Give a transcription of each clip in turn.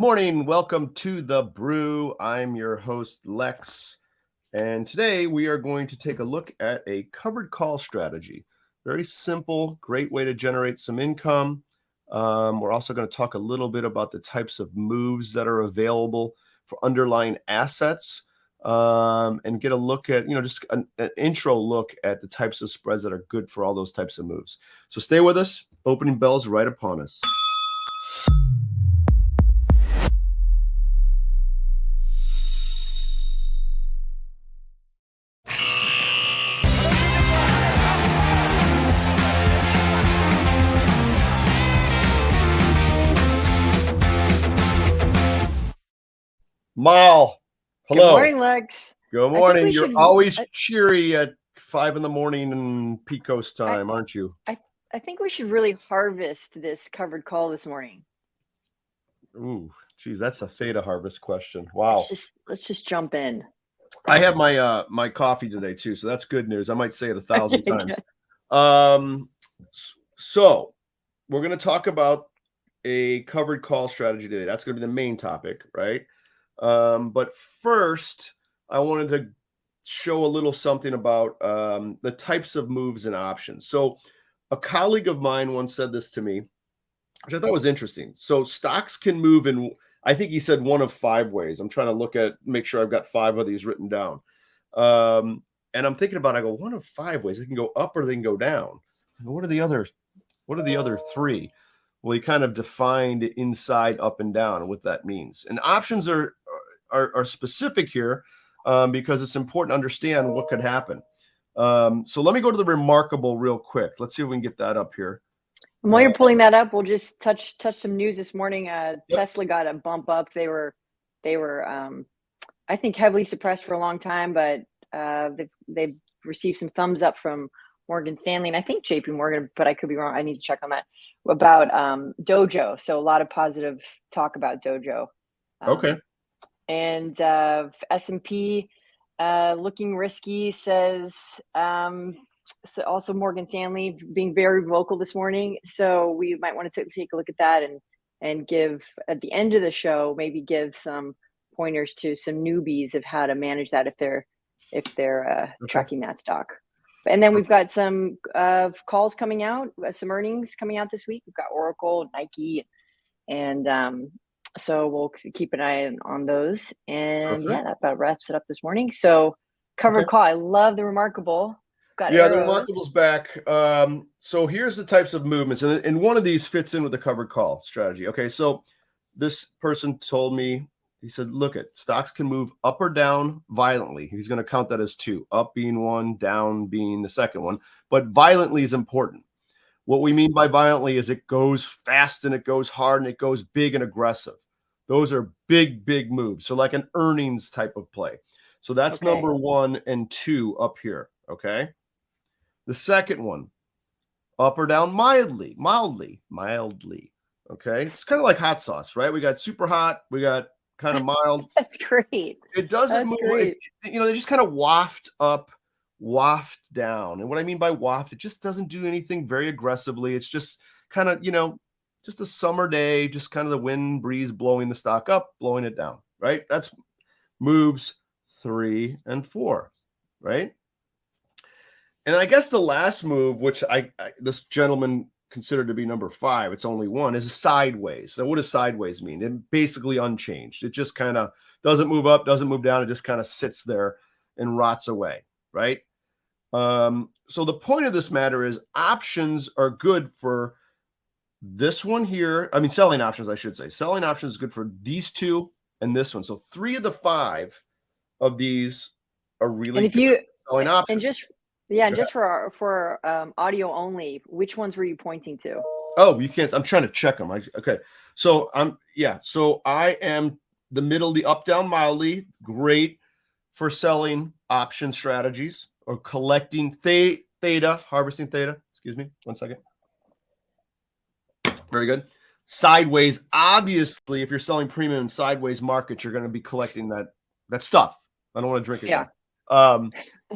morning. Welcome to the Brew. I'm your host, Lex. And today we are going to take a look at a covered call strategy. Very simple, great way to generate some income. We're also going to talk a little bit about the types of moves that are available for underlying assets and get a look at, just an intro look at the types of spreads that are good for all those types of moves. So stay with us. Opening bell's right upon us. Mal, hello. Good morning, Lex. Good morning. You're always cheery at 5 a.m. in Pecos time, aren't you? I think we should really harvest this covered call this morning. Ooh, geez, that's a theta harvest question. Wow. Let's just jump in. I have my my coffee today too, so that's good news. I might say it 1,000 times. So we're going to talk about a covered call strategy today. That's going to be the main topic, right? But first, I wanted to show a little something about the types of moves and options. So a colleague of mine once said this to me, which I thought was interesting. So stocks can move in, I think he said one of 5 ways. I'm trying to make sure I've got 5 of these written down. And I'm thinking about, I go, one of 5 ways. They can go up or they can go down. What are the other 3? Well, he kind of defined inside, up, and down and what that means. And options are specific here because it's important to understand what could happen. So let me go to the remarkable real quick. Let's see if we can get that up here. And while you're pulling that up, we'll just touch some news this morning. Tesla got a bump up. They were I think heavily suppressed for a long time, but they've received some thumbs up from Morgan Stanley and I think JP Morgan, but I could be wrong. I need to check on that, about Dojo. So a lot of positive talk about Dojo. Okay. And S&P looking risky, says so also Morgan Stanley being very vocal this morning. So we might want to take a look at that and give, at the end of the show, maybe give some pointers to some newbies of how to manage that if they're tracking that stock. And then we've got some calls coming out, some earnings coming out this week. We've got Oracle, Nike, and so we'll keep an eye on those. And yeah, that about wraps it up this morning. So covered call. I love the remarkable. Got arrows. The remarkable's back. So here's the types of movements, and one of these fits in with the covered call strategy. Okay, so this person told me, he said, look, stocks can move up or down violently. He's going to count that as 2, up being 1, down being the second one. But violently is important. What we mean by violently is it goes fast and it goes hard and it goes big and aggressive. Those are big, big moves. So like an earnings type of play. So that's number 1 and 2 up here. Okay. The second one, up or down mildly. Okay. It's kind of like hot sauce, right? We got super hot. We got kind of mild. That's great. It doesn't move. They just kind of waft up, waft down. And what I mean by waft, it just doesn't do anything very aggressively. It's just kind of, just a summer day, just kind of the wind breeze blowing the stock up, blowing it down, right? That's moves 3 and 4, right? And I guess the last move, which this gentleman considered to be number 5, it's only 1, is sideways. So what does sideways mean? It basically unchanged. It just kind of doesn't move up, doesn't move down. It just kind of sits there and rots away, right? So the point of this matter is options are good for this one here. I mean, selling options, I should say. Selling options is good for these 2 and this one. So 3 of the 5 of these are really good selling options. And just for audio only, which ones were you pointing to? Oh, you can't. I'm trying to check them. Okay. So I am the middle, the up, down, mildly. Great for selling option strategies or collecting theta, harvesting theta. Excuse me. 1 second. Very good. Sideways. Obviously, if you're selling premium in sideways markets, you're going to be collecting that stuff. I don't want to drink it. Yeah.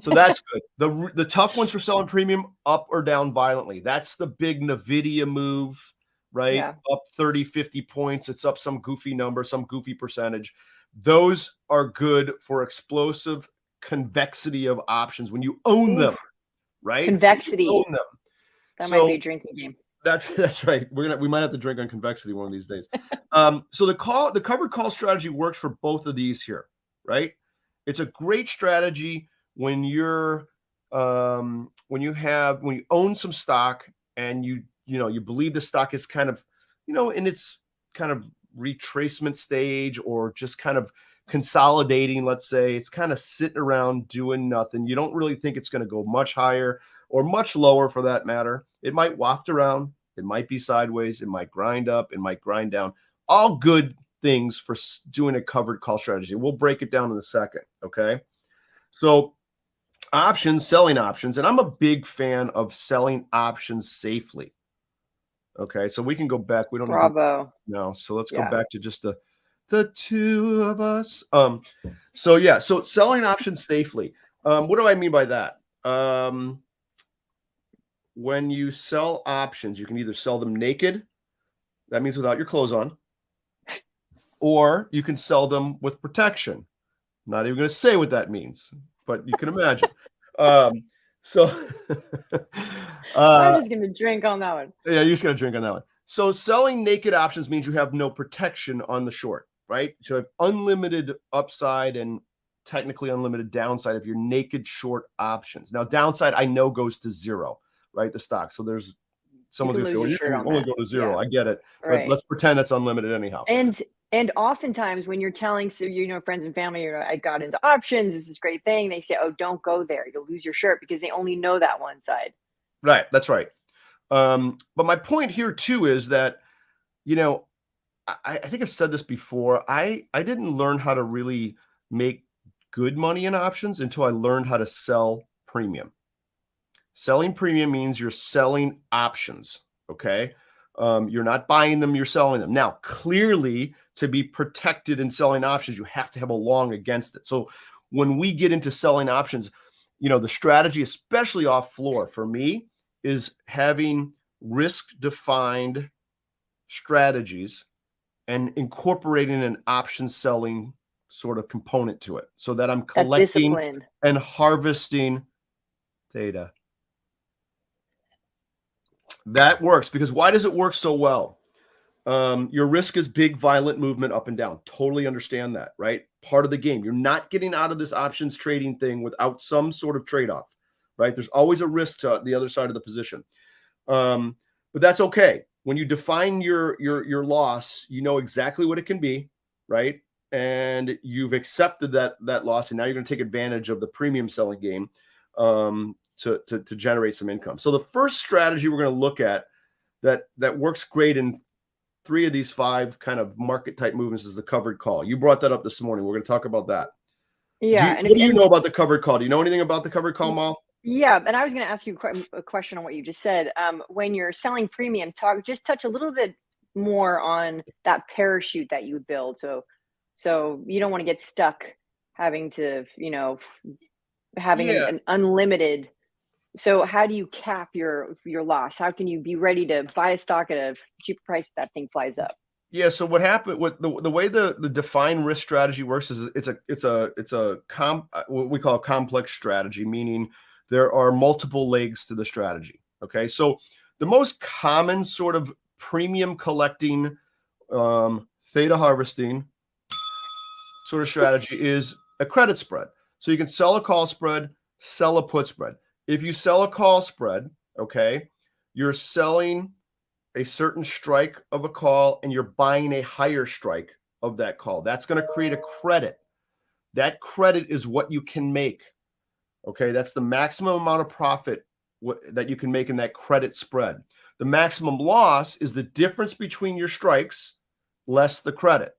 So that's good. The tough ones for selling premium, up or down violently. That's the big NVIDIA move right? Yeah. Up 30, 50 points. It's up some goofy number, some goofy percentage. Those are good for explosive convexity of options when you own Ooh, them, right? When you convexity. own them. That might be a So drinking game. that's right. We might have to drink on convexity one of these days. So the covered call strategy works for both of these here, right? It's a great strategy when when you own some stock and you believe the stock is kind of in its kind of retracement stage or just kind of consolidating. Let's say it's kind of sitting around doing nothing. You don't really think it's going to go much higher or much lower for that matter. It might waft around, it might be sideways, it might grind up, it might grind down. All good things for doing a covered call strategy. We'll break it down in a second. Okay. So, options, selling options, and I'm a big fan of selling options safely. Okay. So, we can go back. We don't need to Bravo. now. So, let's go Yeah. back to just the two of us. So yeah, so selling options safely. What do I mean by that? When you sell options, you can either sell them naked, that means without your clothes on, or you can sell them with protection. Not even going to say what that means, but you can imagine. Um, so, I'm uh, just gonna drink on that one. yeah, you just got to drink on that one. So, selling naked options means you have no protection on the short, right? So, you have unlimited upside and technically unlimited downside of your naked short options. Now, downside I know goes to zero, right? The stock. So, there's You someone's can gonna say, lose "Well, your you shirt can on only that. go to zero." Yeah. I get it, but Right. let's pretend it's unlimited anyhow. And oftentimes when you're telling friends and family, I got into options, it's this great thing. They say, oh, don't go there. You'll lose your shirt because they only know that one side. Right, that's right. But my point here too is that you know I think I've said this before. I didn't learn how to really make good money in options until I learned how to sell premium. Selling premium means you're selling options. Okay. You're not buying them, you're selling them. Now, clearly, to be protected in selling options, you have to have a long against it. So when we get into selling options, the strategy, especially off floor for me, is having risk defined strategies and incorporating an option selling sort of component to it so that I'm That collecting discipline. and harvesting data. That works because why does it work so well? Your risk is big, violent movement up and down. Totally understand that, right? Part of the game. You're not getting out of this options trading thing without some sort of trade off, right? There's always a risk to the other side of the position. But that's okay. When you define your loss, you know exactly what it can be, right? And you've accepted that loss, and now you're going to take advantage of the premium selling game to generate some income. So the first strategy we're going to look at that works great in three of these five kind of market type movements is the covered call. You brought that up this morning. We're going to talk about that. Yeah. And What do you know about the covered call? Do you know anything about the covered call, y- Mal? yeah, and I was going to ask you a question on what you just said. When you're selling premium, just touch a little bit more on that parachute that you build. So you don't want to get stuck having to, having Yeah, an unlimited. So how do you cap your loss? How can you be ready to buy a stock at a cheaper price if that thing flies up? yeah. So what happened with the way the defined risk strategy works is what we call a complex strategy, meaning there are multiple legs to the strategy. Okay, so the most common sort of premium collecting, theta harvesting sort of strategy is a credit spread. So you can sell a call spread, sell a put spread. If you sell a call spread, okay, you're selling a certain strike of a call and you're buying a higher strike of that call. That's going to create a credit. That credit is what you can make. Okay, that's the maximum amount of profit that you can make in that credit spread. The maximum loss is the difference between your strikes less the credit.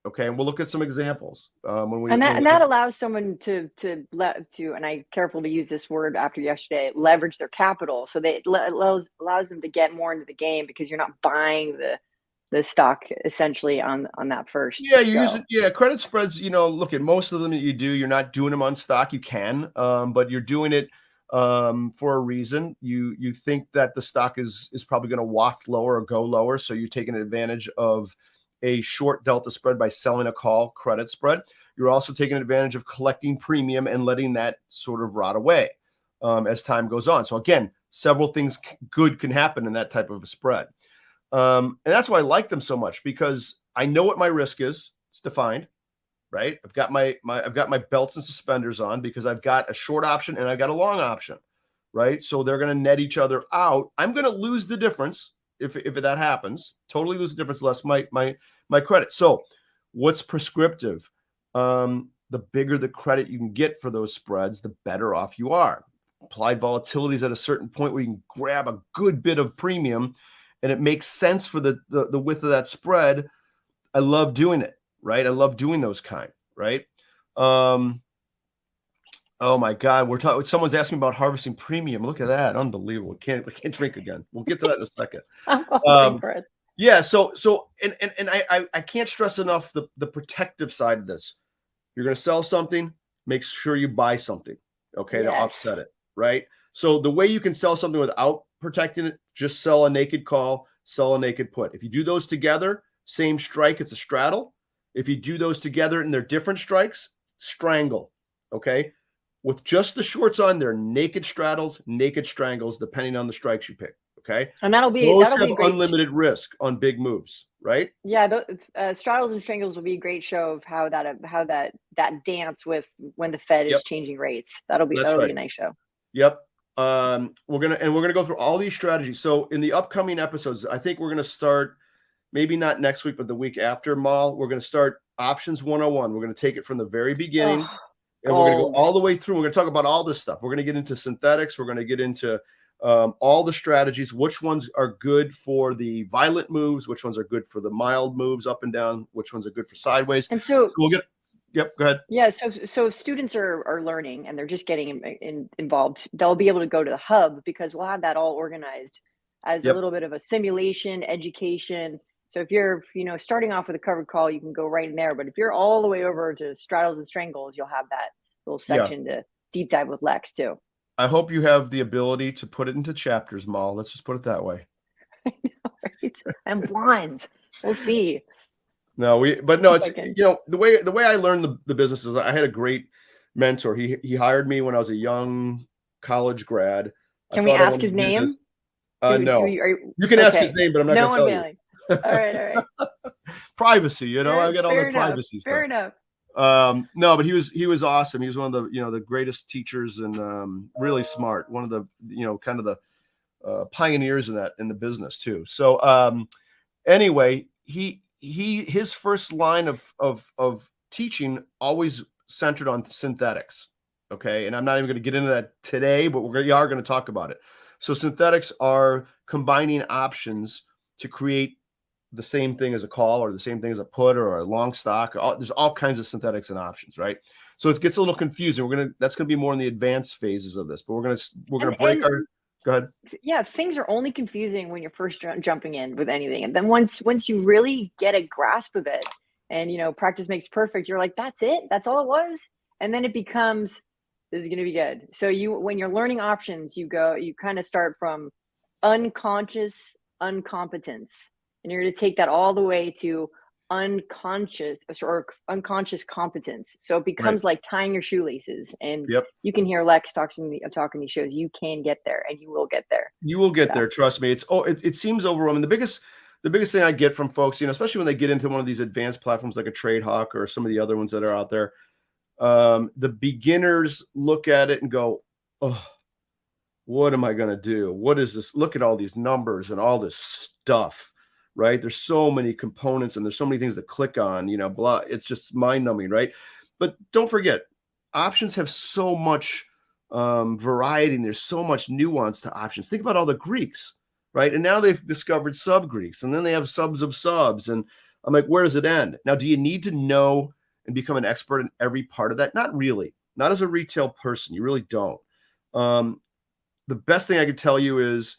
Okay, and we'll look at some examples when we And when that we and that allows someone and I careful to use this word after yesterday, leverage their capital. So they it allows them to get more into the game because you're not buying the stock essentially on that first Yeah, you use it. go. Yeah, credit spreads. Look at most of them that you do. You're not doing them on stock. You can, but you're doing it for a reason. You think that the stock is probably going to waft lower or go lower, so you're taking advantage of a short delta spread by selling a call credit spread. You're also taking advantage of collecting premium and letting that sort of rot away as time goes on. So again, several things good can happen in that type of a spread. And that's why I like them so much, because I know what my risk is. It's defined, right? I've got my belts and suspenders on because I've got a short option and I've got a long option, right? So they're going to net each other out. I'm going to lose the difference if that happens. Totally lose the difference, less my credit. So what's prescriptive? The bigger the credit you can get for those spreads, the better off you are. Applied volatility is at a certain point where you can grab a good bit of premium and it makes sense for the width of that spread. I love doing it, right? I love doing those kind, right? Oh my God, we're talking. Someone's asking about harvesting premium. Look at that, unbelievable. We can't drink again. We'll get to that in a second. Yeah. So and I can't stress enough the protective side of this. You're going to sell something, make sure you buy something, okay, to offset it, right? So the way you can sell something without protecting it, just sell a naked call, sell a naked put. If you do those together, same strike, it's a straddle. If you do those together and they're different strikes, strangle, okay? With just the shorts on, they're naked straddles, naked strangles, depending on the strikes you pick, okay? And that'll be Those a have great unlimited risk on big moves, right? Yeah, straddles and strangles will be a great show of how that dance with when the Fed is changing rates. That'll be a nice show. Yep. We're gonna go through all these strategies. So in the upcoming episodes, I think we're gonna start, maybe not next week, but the week after, Mal. We're gonna start options 101. We're gonna take it from the very beginning, and we're gonna go all the way through. We're gonna talk about all this stuff. We're gonna get into synthetics. We're gonna get into all the strategies, which ones are good for the violent moves, which ones are good for the mild moves up and down, which ones are good for sideways. And so we'll get. Yep, go ahead. Yeah, so if students are learning and they're just getting involved, they'll be able to go to the hub because we'll have that all organized as a little bit of a simulation education. So if you're starting off with a covered call, you can go right in there. But if you're all the way over to straddles and strangles, you'll have that little section to deep dive with Lex too. I hope you have the ability to put it into chapters, Mal. Let's just put it that way. I know, right? I'm blind. We'll see. No, it's the way I learned the business is I had a great mentor. He hired me when I was a young college grad. Can we ask his name? No. You can ask his name, but I'm not going to tell you. All right. Privacy, I get all the privacy stuff. Fair enough. No, but he was awesome. He was one of the the greatest teachers and really smart. One of the kind of the pioneers in the business too. So anyway, his first line of teaching always centered on synthetics. Okay, and I'm not even going to get into that today, but we are going to talk about it. So synthetics are combining options to create the same thing as a call or the same thing as a put or a long stock. There's all kinds of synthetics and options, right? So it gets a little confusing. That's going to be more in the advanced phases of this, but we're going to break our. Go ahead. Yeah, things are only confusing when you're first jumping in with anything, and then once you really get a grasp of it, and practice makes perfect, you're like, that's it, that's all it was, and then it becomes, this is going to be good. So when you're learning options, you kind of start from unconscious incompetence, and you're going to take that all the way to unconscious competence. So it becomes like tying your shoelaces, and you can hear Lex talking these shows. You can get there, and you will get there. You will get there. Trust me. It seems overwhelming. The biggest thing I get from folks, especially when they get into one of these advanced platforms like a Trade Hawk or some of the other ones that are out there, the beginners look at it and go, "Oh, what am I going to do? What is this? Look at all these numbers and all this stuff." Right? There's so many components and there's so many things to click on, blah. It's just mind numbing, right? But don't forget, options have so much variety and there's so much nuance to options. Think about all the Greeks, right? And now they've discovered sub Greeks and then they have subs of subs. And I'm like, where does it end? Now, do you need to know and become an expert in every part of that? Not really. Not as a retail person. You really don't. The best thing I could tell you is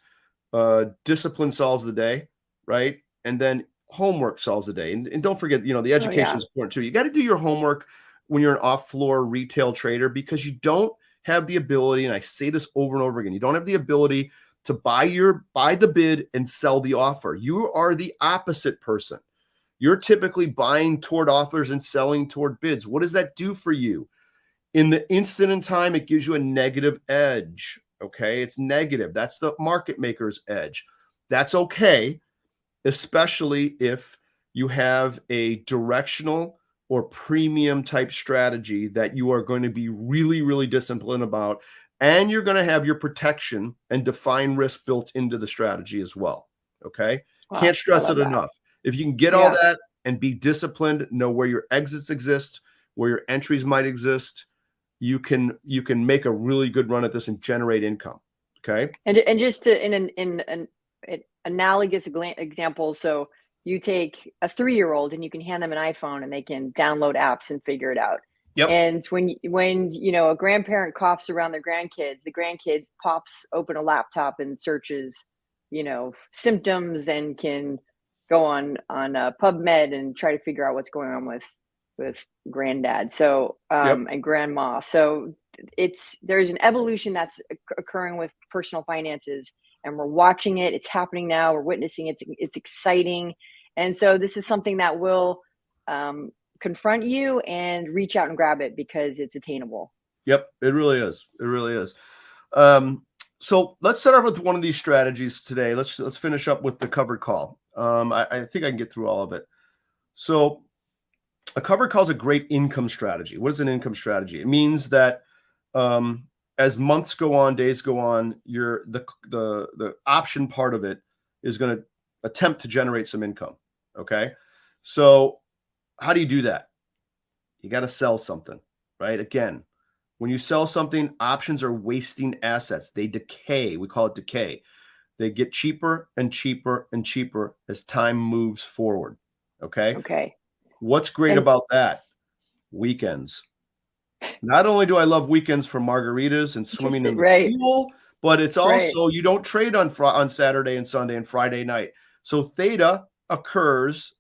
discipline solves the day, right? And then homework solves the day. And don't forget, the education is important too. You got to do your homework when you're an off-floor retail trader because you don't have the ability, and I say this over and over again, you don't have the ability to buy the bid and sell the offer. You are the opposite person. You're typically buying toward offers and selling toward bids. What does that do for you? In the instant in time, it gives you a negative edge. Okay. It's negative. That's the market maker's edge. That's okay, especially if you have a directional or premium type strategy that you are going to be really, really disciplined about. And you're going to have your protection and define risk built into the strategy as well. Okay. Wow, Can't I stress love it that. enough. If you can get all Yeah. that and be disciplined, know where your exits exist, where your entries might exist, you can make a really good run at this and generate income. Okay. And just to in an analogous example, so you take a 3-year-old and you can hand them an iPhone and they can download apps and figure it out. Yep. And when you know a grandparent coughs around their grandkids, the grandkids pops open a laptop and searches, symptoms and can go on PubMed and try to figure out what's going on with granddad. So Yep. and grandma. So there's an evolution that's occurring with personal finances, and we're watching it. It's happening now. We're witnessing it. It's exciting, and so this is something that will confront you and reach out and grab it because it's attainable. Yep, it really is. It really is. So let's start off with one of these strategies today. Let's finish up with the covered call. I think I can get through all of it. So a covered call is a great income strategy. What is an income strategy? It means that as months go on, days go on, the option part of it is going to attempt to generate some income. Okay, so how do you do that? You got to sell something, right? Again, when you sell something, options are wasting assets. They decay. We call it decay. They get cheaper and cheaper and cheaper as time moves forward. Okay. Okay. What's great And about that? Weekends. Not only do I love weekends for margaritas and swimming in the right, pool, but it's right, also you don't trade on Saturday and Sunday and Friday night. So theta occurs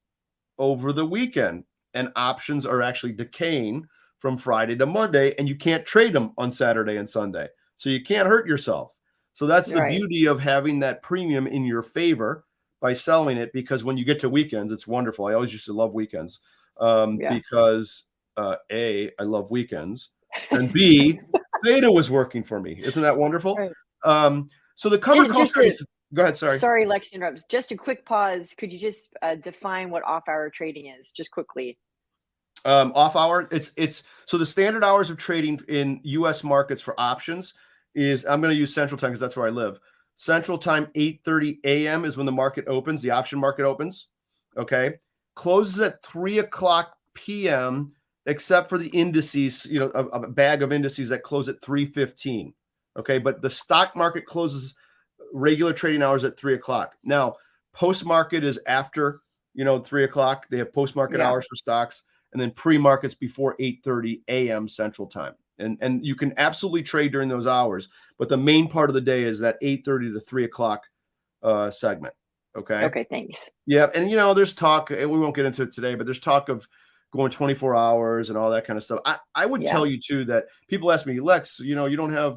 over the weekend, and options are actually decaying from Friday to Monday, and you can't trade them on Saturday and Sunday. So you can't hurt yourself. So that's the right. beauty of having that premium in your favor by selling it, because when you get to weekends, it's wonderful. I always used to love weekends Yeah. because A, I love weekends, and B, theta was working for me. Isn't that wonderful? Right. So the cover call Just to strategy. Go ahead. Sorry. Sorry, Lex interrupts. Just a quick pause. Could you just define what off-hour trading is, just quickly? Off hour, it's so the standard hours of trading in US markets for options is, I'm going to use Central Time because that's where I live. Central Time, 8:30 a.m. is when the market opens, the option market opens. Okay. Closes at 3:00 p.m., except for the indices, a bag of indices that close at 3:15. Okay. But the stock market closes regular trading hours at 3:00. Now, post market is after 3:00. They have post market Yeah. hours for stocks, and then pre-markets before 8:30 a.m. Central Time. And you can absolutely trade during those hours, but the main part of the day is that 8:30 to 3:00 segment. Okay. Okay, thanks. Yeah, and there's talk, and we won't get into it today, but there's talk of going 24 hours and all that kind of stuff. I would Yeah. tell you too that people ask me, Lex, you don't have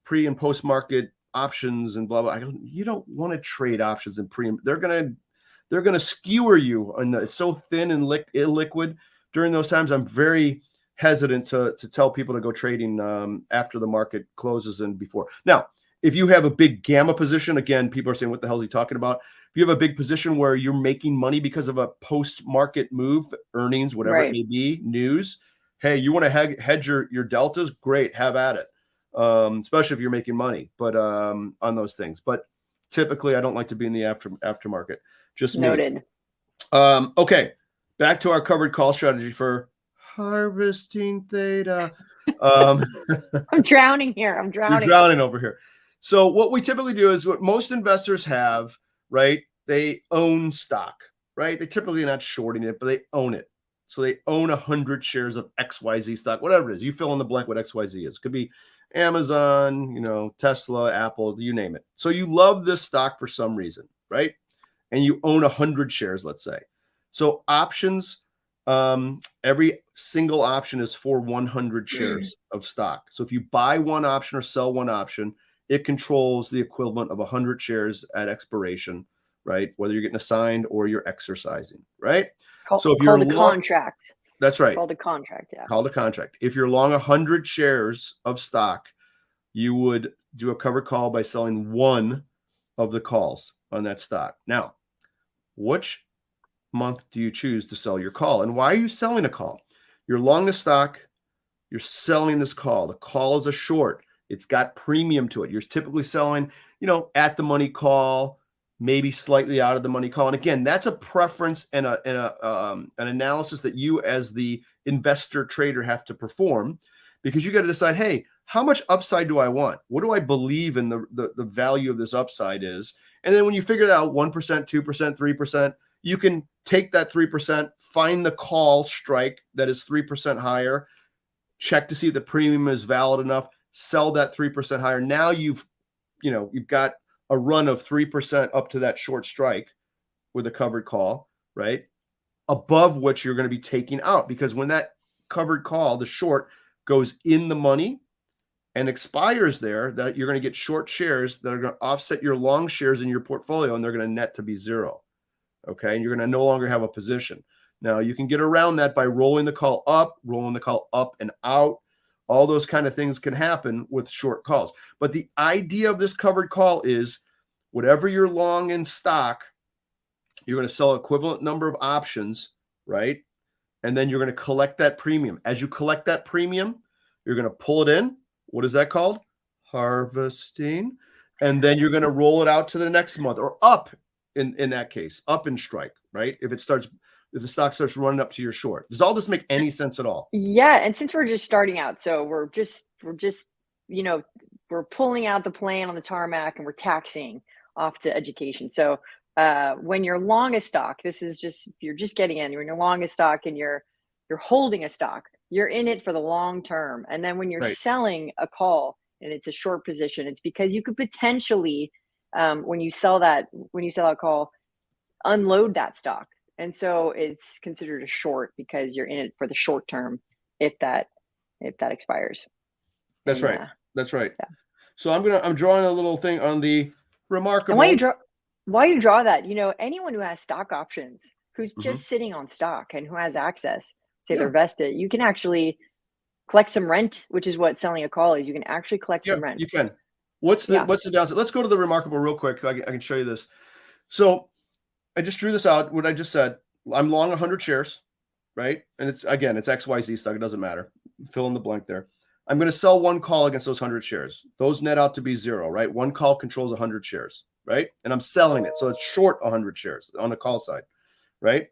pre and post market options and blah blah. You don't want to trade options and pre. They're gonna skewer you, and it's so thin and illiquid during those times. I'm very hesitant to tell people to go trading after the market closes and before. Now, if you have a big gamma position, again, people are saying, what the hell is he talking about? If you have a big position where you're making money because of a post-market move, earnings, whatever it Right. may be, news, hey, you want to hedge your deltas? Great, have at it. Especially if you're making money, but on those things. But typically, I don't like to be in the aftermarket. Just me. Noted. Okay, back to our covered call strategy for harvesting theta. I'm drowning here. I'm You're drowning. drowning over here. So what we typically do is what most investors have, right? They own stock, right? They typically are not shorting it, but they own it. So they own 100 shares of XYZ stock, whatever it is. You fill in the blank what XYZ is. Could be Amazon, Tesla, Apple, you name it. So you love this stock for some reason, right? And you own 100 shares, let's say. So options Every single option is for 100 shares of stock. So if you buy one option or sell one option, it controls the equivalent of 100 shares at expiration, right? Whether you're getting assigned or you're exercising, right? So if you're Called a long, contract. that's right, Called a contract. Yeah. called a contract. If you're long 100 shares of stock, you would do a covered call by selling one of the calls on that stock. Now, which month do you choose to sell your call? And why are you selling a call? You're long the stock, you're selling this call. The call is a short. It's got premium to it. You're typically selling, at the money call, maybe slightly out of the money call. And again, that's a preference and an analysis that you as the investor trader have to perform, because you got to decide, hey, how much upside do I want? What do I believe in the value of this upside is? And then when you figure that out, 1%, 2%, 3%, you can take that 3%, find the call strike that is 3% higher, check to see if the premium is valid enough, sell that 3% higher. Now you've got a run of 3% up to that short strike with a covered call, right? Above which you're going to be taking out, because when that covered call, the short, goes in the money and expires there, that you're going to get short shares that are going to offset your long shares in your portfolio, and they're going to net to be zero. Okay. And you're going to no longer have a position. Now you can get around that by rolling the call up and out. All those kind of things can happen with short calls. But the idea of this covered call is whatever you're long in stock, you're going to sell an equivalent number of options, right? And then you're going to collect that premium. As you collect that premium, you're going to pull it in. What is that called? Harvesting. And then you're going to roll it out to the next month, or up in that case, up in strike, right? If the stock starts running up to your short. Does all this make any sense at all? Yeah, and since we're just starting out, so we're just we're pulling out the plane on the tarmac and we're taxiing off to education. So when you're long a stock, this is just, you're just getting in, you're in your longest stock and you're holding a stock, you're in it for the long term. And then when you're Right. selling a call and it's a short position, it's because you could potentially when you sell that call, unload that stock. And so it's considered a short because you're in it for the short term if that expires. That's And right. That's right. yeah. So I'm drawing a little thing on the remarkable. And while you draw that, anyone who has stock options, who's just sitting on stock and who has access, say they're vested, you can actually collect some rent, which is what selling a call is. You can actually collect some rent. You can. What's the downside? Let's go to the remarkable real quick. I can show you this. So I just drew this out. What I just said, I'm long 100 shares, right? And it's XYZ stock. It doesn't matter. Fill in the blank there. I'm going to sell one call against those 100 shares. Those net out to be zero, right? One call controls 100 shares, right? And I'm selling it. So it's short 100 shares on the call side, right?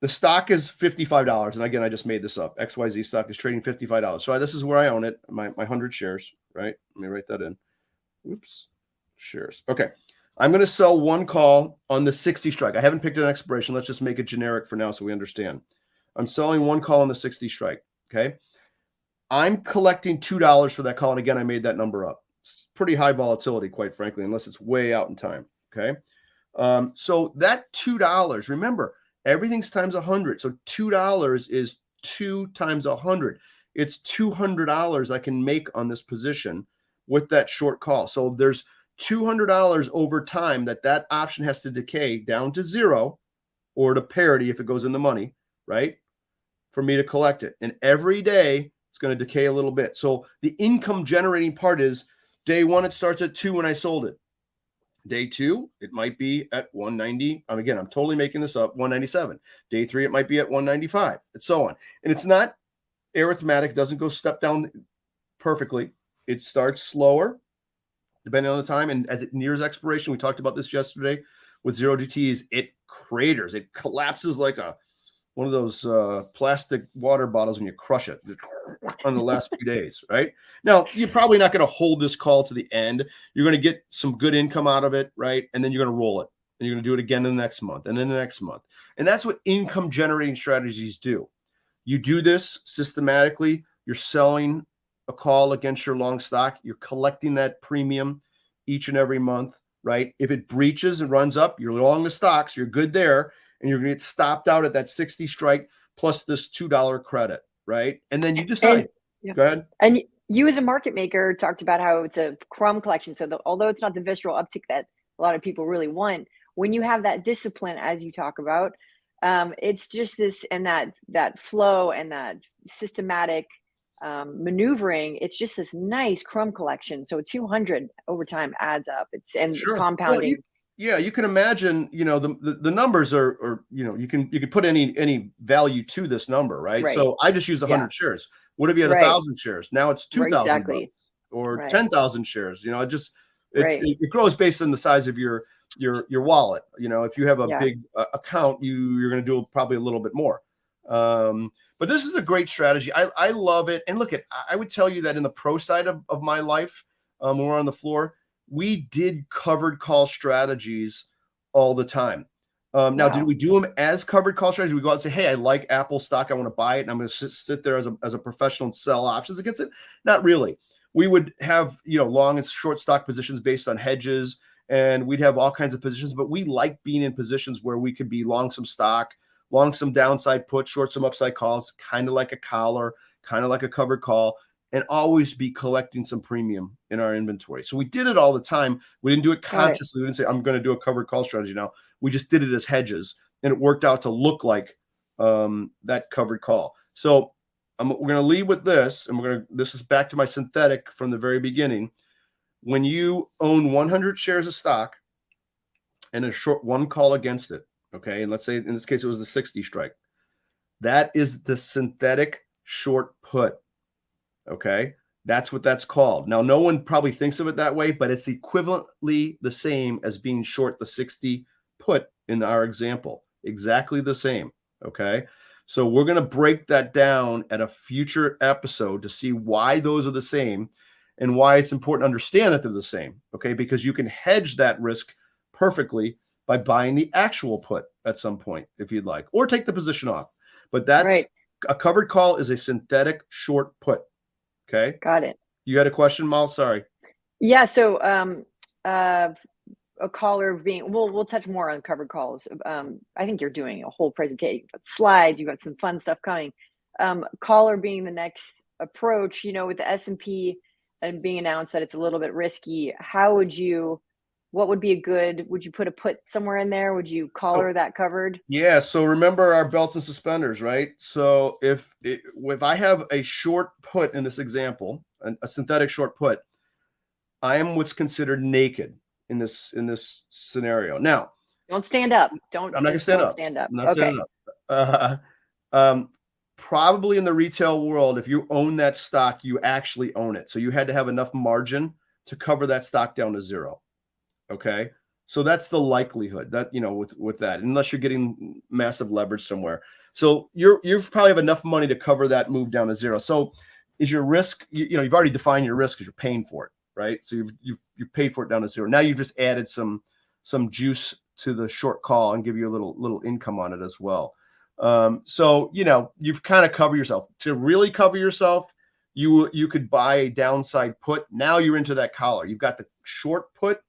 The stock is $55. And again, I just made this up. XYZ stock is trading $55. So this is where I own it, my 100 shares, right? Let me write that in. Oops. Shares. Okay. I'm going to sell one call on the 60 strike. I haven't picked an expiration. Let's just make it generic for now so we understand. I'm selling one call on the 60 strike. Okay. I'm collecting $2 for that call. And again, I made that number up. It's pretty high volatility, quite frankly, unless it's way out in time. Okay. So that $2, remember, everything's times 100. So $2 is 2 times 100. It's $200 I can make on this position with that short call. So there's $200 over time that option has to decay down to zero or to parity if it goes in the money, right? For me to collect it. And every day it's going to decay a little bit. So the income generating part is day one, it starts at 2 when I sold it. Day 2, it might be at 190. And again, I'm totally making this up, 197. Day 3, it might be at 195, and so on. And it's not arithmetic, it doesn't go step down perfectly. It starts slower, depending on the time. And as it nears expiration, we talked about this yesterday with zero DTs, it craters. It collapses like one of those plastic water bottles when you crush it on the last few days, right? Now, you're probably not going to hold this call to the end. You're going to get some good income out of it, right? And then you're going to roll it. And you're going to do it again in the next month and then the next month. And that's what income generating strategies do. You do this systematically. You're selling a call against your long stock. You're collecting that premium each and every month, right? If it breaches and runs up, you're long the stocks, you're good there, and you're going to get stopped out at that 60 strike. plus this $2 credit, right? And then you And decide. yeah. Go ahead. And you as a market maker talked about how it's a crumb collection. So although it's not the visceral uptick that a lot of people really want, when you have that discipline, as you talk about, it's just this and that flow and that systematic maneuvering. It's just this nice crumb collection. So 200 over time adds up. It's and Sure. Well, compounding. yeah, you can imagine, the numbers are, you can put any value to this number, right? Right. So I just used Yeah. 100 shares. What if you had a Right. thousand shares? Now it's Right. 2,000 bucks Exactly. or Right. 10,000 shares. It just Right. it grows based on the size of your wallet. If you have a Yeah. big account, you're going to do probably a little bit more. But this is a great strategy. I love it. And look, I would tell you that in the pro side of my life, when we're on the floor, we did covered call strategies all the time. Now, did Wow. we do them as covered call strategies? We go out and say, "Hey, I like Apple stock. I want to buy it, and I'm going to sit there as a professional and sell options against it." Not really. We would have long and short stock positions based on hedges, and we'd have all kinds of positions. But we like being in positions where we could be long some stock, long some downside put, short some upside calls, kind of like a collar, kind of like a covered call, and always be collecting some premium in our inventory. So we did it all the time. We didn't do it Got it. consciously. We didn't say, I'm going to do a covered call strategy now. We just did it as hedges, and it worked out to look like that covered call. So we're going to lead with this, and this is back to my synthetic from the very beginning. When you own 100 shares of stock and a short one call against it, okay, and let's say in this case it was the 60 strike, that is the synthetic short put. Okay, that's what that's called. Now, no one probably thinks of it that way, but it's equivalently the same as being short the 60 put in our example. Exactly the same. Okay, so we're going to break that down at a future episode to see why those are the same and why it's important to understand that they're the same. Okay, because you can hedge that risk perfectly by buying the actual put at some point if you'd like, or take the position off. But that's Right. a covered call is a synthetic short put. Okay. Got it. You had a question, Mal? Sorry. Yeah. So, a caller being, we'll touch more on covered calls. I think you're doing a whole presentation, but slides, you've got some fun stuff coming. Caller being the next approach, with the S&P and being announced that it's a little bit risky. What would be would you put a put somewhere in there? Would you collar that covered? Yeah. So remember our belts and suspenders, right? So if I have a short put in this example, a synthetic short put, I am what's considered naked in this scenario. Now, Don't stand up. I'm not gonna Just stand don't up. stand up. I'm not Okay. standing up. Probably in the retail world, if you own that stock, you actually own it. So you had to have enough margin to cover that stock down to zero. Okay. So that's the likelihood that, with that, unless you're getting massive leverage somewhere. So you probably have enough money to cover that move down to zero. So is your risk, you've already defined your risk because you're paying for it, right? So you've paid for it down to zero. Now you've just added some juice to the short call and give you a little income on it as well. So, you've kind of covered yourself. To really cover yourself, you could buy a downside put. Now you're into that collar. You've got the short put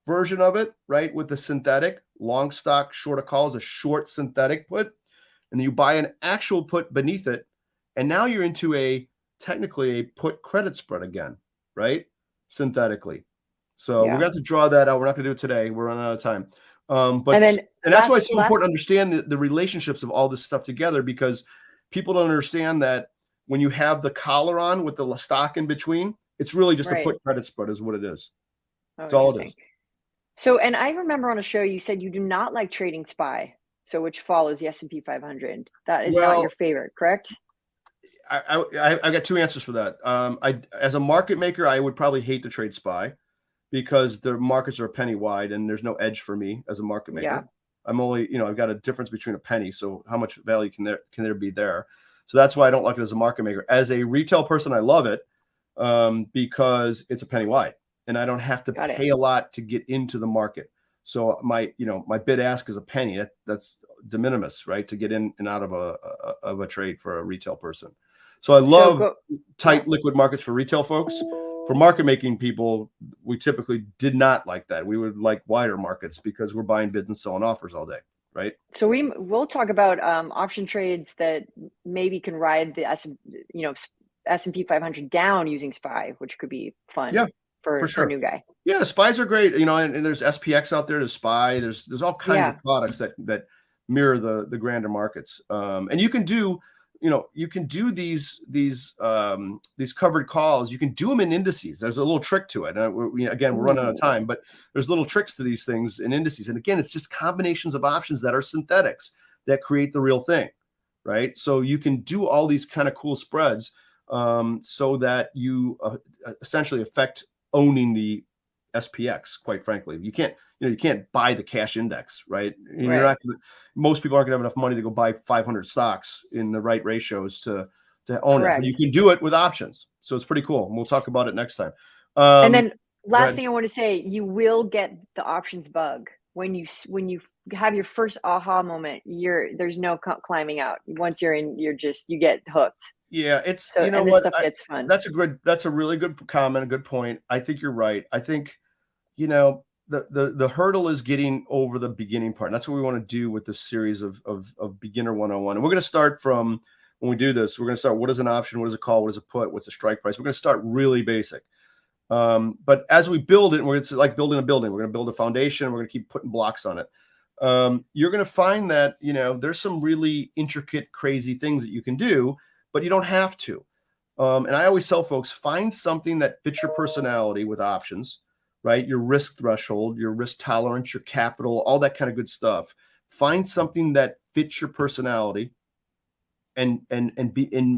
version of it, right? With the synthetic long stock, short a call is a short synthetic put. And then you buy an actual put beneath it. And now you're into technically a put credit spread again, right? Synthetically. So we're Yeah. going to have to draw that out. We're not going to do it today. We're running out of time. And then And that's why it's so important to understand the relationships of all this stuff together, because people don't understand that when you have the collar on with the stock in between, it's really just a put credit spread is what it is. That's all it is. So, and I remember on a show you said you do not like trading SPY, so which follows the S&P 500. That is not your favorite, correct? I got two answers for that. As a market maker, I would probably hate to trade SPY because the markets are a penny wide and there's no edge for me as a market maker. Yeah. I'm only, I've got a difference between a penny. So how much value can there be there? So that's why I don't like it as a market maker. As a retail person, I love it because it's a penny wide and I don't have to pay a lot to get into the market. So my bid ask is a penny. That's de minimis, right? To get in and out of a trade for a retail person. So I love tight liquid markets for retail folks. For market making people, we typically did not like that. We would like wider markets because we're buying bids and selling offers all day. right? So we'll talk about option trades that maybe can ride the S&P 500 down using SPY, which could be Yeah, fun for for a sure. new guy. Yeah, spies are great, and there's SPX out there, there's SPY, there's all kinds of Yeah, products that mirror the grander markets. And you can do, these covered calls. You can do them in indices. There's a little trick to it. Again, we're running out of ooh, time, but there's little tricks to these things in indices. And again, it's just combinations of options that are synthetics that create the real thing, right? So you can do all these kind of cool spreads, so that you essentially affect owning the SPX. Quite frankly, you can't buy the cash index, right? And you're right, not gonna, most people aren't gonna have enough money to go buy 500 stocks in the right ratios to own it, but you correct. can do it with options. So it's pretty cool. And we'll talk about it next time. And then Go last ahead. thing I want to say, you will get the options bug when you have your first aha moment. There's no climbing out. Once you're in, you get hooked. Yeah, it's, So, you know and this what? stuff gets fun. That's a really good comment, a good point. I think you're right. I think, the hurdle is getting over the beginning part. And that's what we want to do with this series of beginner 101. And we're going to start from, when we do this, we're going to start, what is an option, what is a call, what is a put, what's a strike price. We're going to start really basic. But as we build it, it's like building a building. We're going to build a foundation. We're going to keep putting blocks on it. You're going to find that, there's some really intricate, crazy things that you can do, but you don't have to. And I always tell folks, find something that fits your personality with options, right? Your risk threshold, your risk tolerance, your capital, all that kind of good stuff. Find something that fits your personality, and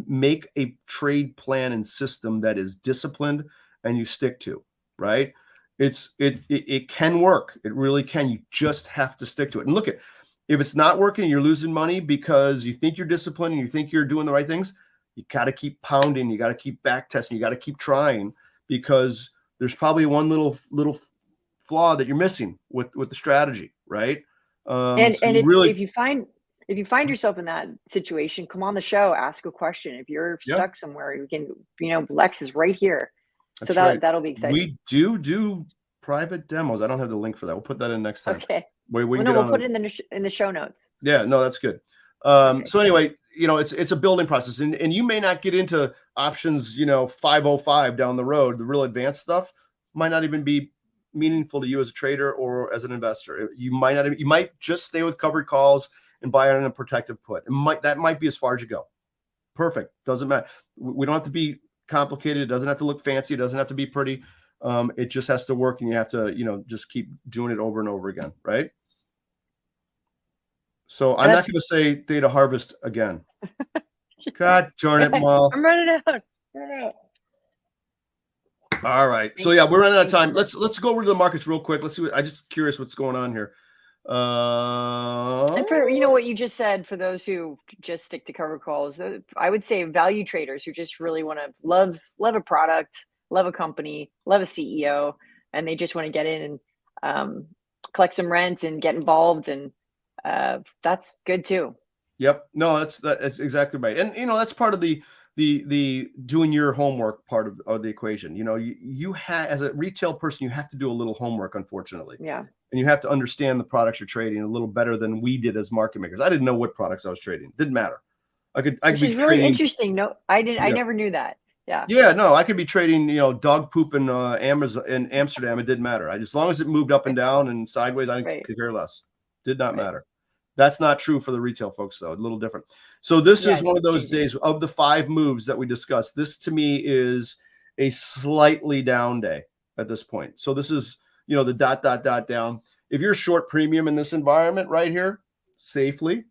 make a trade plan and system that is disciplined and you stick to, right? It can work. It really can. You just have to stick to it. And look, at if it's not working, you're losing money because you think you're disciplined and you think you're doing the right things. You got to keep pounding. You got to keep back testing. You got to keep trying, because there's probably one little flaw that you're missing with the strategy, right? And So you really, if you find yourself in that situation, come on the show, ask a question. If you're yeah, stuck somewhere, you can, Lex is right here. So that's right. that'll be exciting. We do private demos. I don't have the link for that. We'll put that in next time. Okay. We Well, can no, get we'll on. put it in the show notes. Yeah, no, that's good. Okay. So anyway, it's a building process, and you may not get into options, 505 down the road. The real advanced stuff might not even be meaningful to you as a trader or as an investor. You might just stay with covered calls and buy on a protective put. That might be as far as you go. Perfect. Doesn't matter. We don't have to be complicated. It doesn't have to look fancy. It doesn't have to be pretty. It just has to work, and you have to, just keep doing it over and over again, right? So I'm not going to say theta harvest again. God darn it, Mal. I'm running out. All right. So yeah, we're running out of time. Let's go over to the markets real quick. Let's see. I'm just curious what's going on here. And for what you just said, for those who just stick to cover calls, I would say value traders who just really want to love a product, love a company, love a CEO, and they just want to get in and collect some rent and get involved, and that's good too. Yep. No, that's exactly right. And that's part of the doing your homework part of the equation. You have, as a retail person, you have to do a little homework, unfortunately. Yeah. And you have to understand the products you're trading a little better than we did as market makers. I didn't know what products I was trading. Didn't matter. I could Which be is really trading. interesting. No, I didn't. I Yeah. never knew that. Yeah. Yeah, no, I could be trading, dog poop in Amsterdam. It didn't matter. As long as it moved up and down and sideways, I Right. could care less. Did not Right. matter. That's not true for the retail folks, though. A little different. So this Yeah, is one of those changing. days of the 5 moves that we discussed. This to me is a slightly down day at this point. So this is, the dot down. If you're short premium in this environment right here, safely,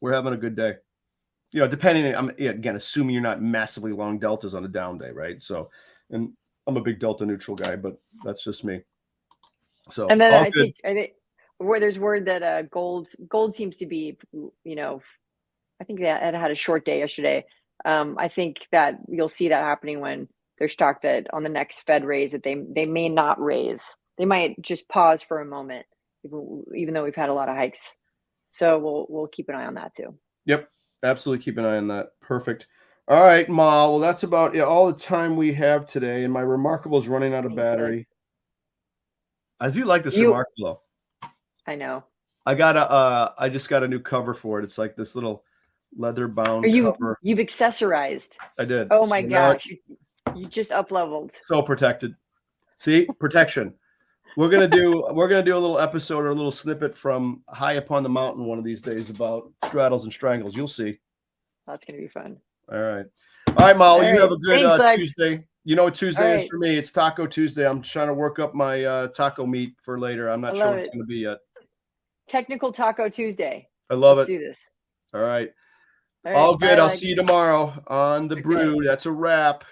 we're having a good day. Depending, again, assuming you're not massively long deltas on a down day, right? So, and I'm a big delta neutral guy, but that's just me. So, And then all I good. think where there's word that gold seems to be, I think that it had a short day yesterday. I think that you'll see that happening when there's talk that on the next Fed raise that they may not raise. They might just pause for a moment, even though we've had a lot of hikes. So we'll keep an eye on that too. Yep, absolutely keep an eye on that. Perfect. All right, Ma. Well, that's about all the time we have today, and my Remarkable is running out of Thanks, battery. Lex. I do like this Remarkable. I know. I just got a new cover for it. It's like this little leather bound cover. You've accessorized. I did. Oh So my now gosh. You just up leveled. so protected. See, protection. We're gonna do a little episode or a little snippet from High Upon the Mountain one of these days about straddles and strangles. You'll see. That's gonna be fun. All right, Molly. All You right. have a good Thanks, Lex. Tuesday. You know what Tuesday All is right. for me? It's Taco Tuesday. I'm trying to work up my taco meat for later. I'm not I sure love what it's it. going to be yet. Technical Taco Tuesday. I love Let's it. do this. All right. All right. All good. Bye, I'll Lex. see you tomorrow on the Okay. Brew. That's a wrap.